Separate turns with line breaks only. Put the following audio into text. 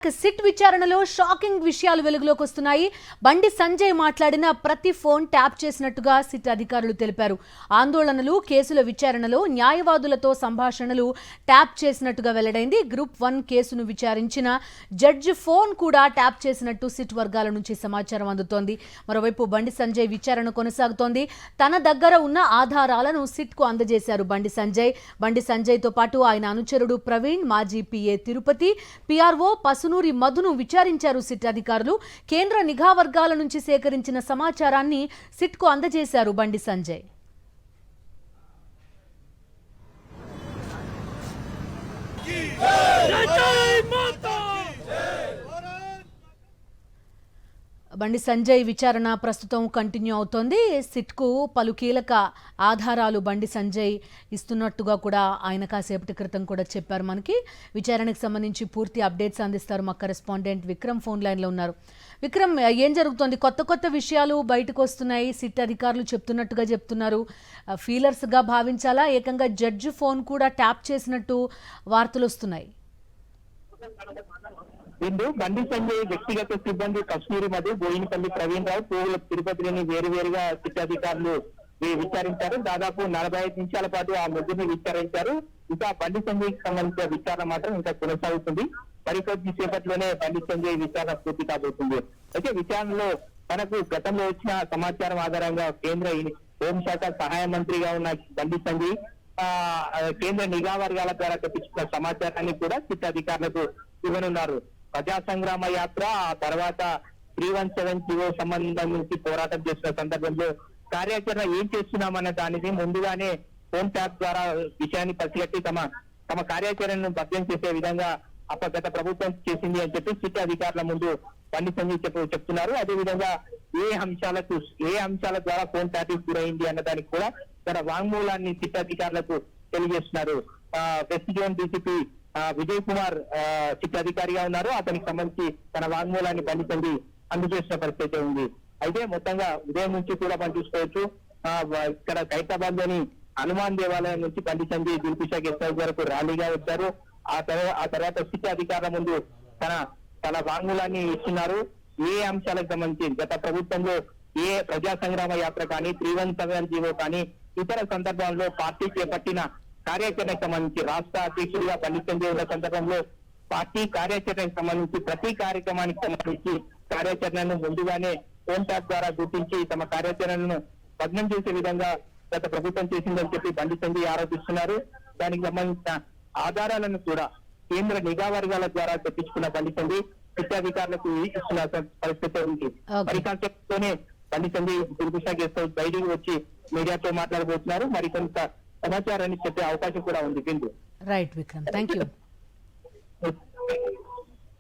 SIT విచారణలో shocking విషయాలు వెలుగులోకి వస్తున్నాయి. బండి సంజయ్ మాట్లాడిన ప్రతి ఫోన్ ట్యాప్ చేసినట్టుగా సిట్ అధికారులు తెలిపారు. ఆందోళనలు, కేసుల విచారణలో న్యాయవాదులతో సంభాషణలు ట్యాప్ చేసినట్టుగా వెల్లడైంది. గ్రూప్ 1 కేసును విచారించిన జడ్జి ఫోన్ కూడా ట్యాప్ చేసినట్టు సిట్ వర్గాల నుంచి సమాచారం అందుతోంది. మరోవైపు బండి సంజయ్ విచారణ కొనసాగుతోంది. తన దగ్గర ఉన్న ఆధారాలను సిట్కు అందజేశారు బండి సంజయ్తో పాటు ఆయన అనుచరుడు ప్రవీణ్, మాజీ పిఏ తిరుపతి, పిఆర్ఓ పసునూరి మధును విచారించారు సిట్ అధికారులు. కేంద్ర నిఘా వర్గాల నుంచి సేకరించిన సమాచారాన్ని సిట్కు అందజేశారు బండి సంజయ్. బండి సంజయ్ విచారణ ప్రస్తుతం కంటిన్యూ అవుతోంది. సిట్కు పలు కీలక ఆధారాలు బండి సంజయ్ ఇస్తున్నట్టుగా కూడా ఆయన కాసేపటి క్రితం కూడా చెప్పారు. మనకి విచారణకు సంబంధించి పూర్తి అప్డేట్స్ అందిస్తారు మా కరెస్పాండెంట్ విక్రమ్ ఫోన్ లైన్లో ఉన్నారు. విక్రమ్, ఏం జరుగుతోంది? కొత్త విషయాలు బయటకు వస్తున్నాయి. సిట్ అధికారులు చెప్తున్నారు. ఫీలర్స్గా భావించాలా? ఏకంగా జడ్జి ఫోన్ కూడా ట్యాప్ చేసినట్టు వార్తలు వస్తున్నాయి.
ఇందు బండి సంజయ్ వ్యక్తిగత సిబ్బంది కశ్మీరి మధు, బోయినపల్లి ప్రవీణ్ రావు, పువ్వుల తిరుపతిని వేరువేరుగా సిట్ అధికారులు విచారించారు. దాదాపు 45 నిమిషాల పాటు ఆ ముగ్గురిని విచారించారు. ఇంకా బండి సంజయ్ కి సంబంధించిన విచారణ మాత్రం ఇంకా కొనసాగుతుంది. మరికొద్ది సేపట్లోనే బండి సంజయ్ విచారణ పూర్తి కాబోతుంది. అయితే విచారణలో మనకు గతంలో వచ్చిన సమాచారం ఆధారంగా కేంద్ర హోంశాఖ సహాయ మంత్రిగా ఉన్న బండి సంజయ్ కేంద్ర నిఘా వర్గాల ద్వారా తెప్పించిన సమాచారాన్ని కూడా సిట్ అధికారులకు ఇవ్వనున్నారు. ప్రజా సంగ్రామ యాత్ర, ఆ తర్వాత 317 జీవో సంబంధించి పోరాటం చేసిన సందర్భంలో కార్యాచరణ ఏం చేస్తున్నామన్న దానిని ముందుగానే ఫోన్ ట్యాప్ ద్వారా విషయాన్ని పసిగట్టి తమ కార్యాచరణను భద్రం చేసే విధంగా గత ప్రభుత్వం చేసింది అని చెప్పి సిట్ అధికారుల ముందు బండి సంజయ్ చెప్తున్నారు. అదేవిధంగా ఏ అంశాల ద్వారా ఫోన్ ట్యాపింగ్ గురైంది అన్న దానికి కూడా తన వాంగ్మూలాన్ని సిట్ అధికారులకు తెలియజేస్తున్నారు. West zone DCP Vijay Kumar SIT అధికారిగా ఉన్నారు. అతనికి సంబంధించి తన వాంగ్మూలాన్ని బండి సంజయ్ అందజేసిన పరిస్థితి ఉంది. అయితే మొత్తంగా ఉదయం నుంచి కూడా మనం చూసుకోవచ్చు, ఇక్కడ ఖైరతాబాద్ లోని హనుమాన్ దేవాలయం నుంచి బండి సంజయ్ దిల్కుషా గెస్ట్ హౌస్ వరకు ర్యాలీగా వచ్చారు. ఆ తర్వాత సిట్ అధికారుల ముందు తన వాంగ్మూలాన్ని ఇస్తున్నారు. ఏ అంశాలకు సంబంధించి గత ప్రభుత్వంలో ఏ ప్రజా సంగ్రామ యాత్ర కానీ, 317 జీవో కానీ, ఇతర సందర్భాల్లో పార్టీ చేపట్టిన కార్యాచరణకు సంబంధించి రాష్ట్ర అధ్యక్షుడిగా బండి సంజయ్ ఉన్న సందర్భంలో పార్టీ కార్యాచరణకు సంబంధించి ప్రతి కార్యక్రమానికి సంబంధించి కార్యాచరణను ముందుగానే ఫోన్ ట్యాప్ ద్వారా గుర్తించి తమ కార్యాచరణను భగ్నం చేసే విధంగా గత ప్రభుత్వం చేసిందని చెప్పి బండి సంజయ్ ఆరోపిస్తున్నారు. దానికి సంబంధించిన ఆధారాలను కూడా కేంద్ర నిఘా వర్గాల ద్వారా తెప్పించుకున్న బండి సంజయ్ సిట్ అధికారులకు ఇస్తున్న పరిస్థితి ఉంది. మరి కాసేపుతోనే బండి సంజయ్ దిల్కుషా గెస్ట్ హౌస్ బయటికి వచ్చి మీడియాతో మాట్లాడబోతున్నారు. మరికొంత సమాచారాన్ని చెప్పే అవకాశం కూడా ఉంది.
Right Vikram, thank you.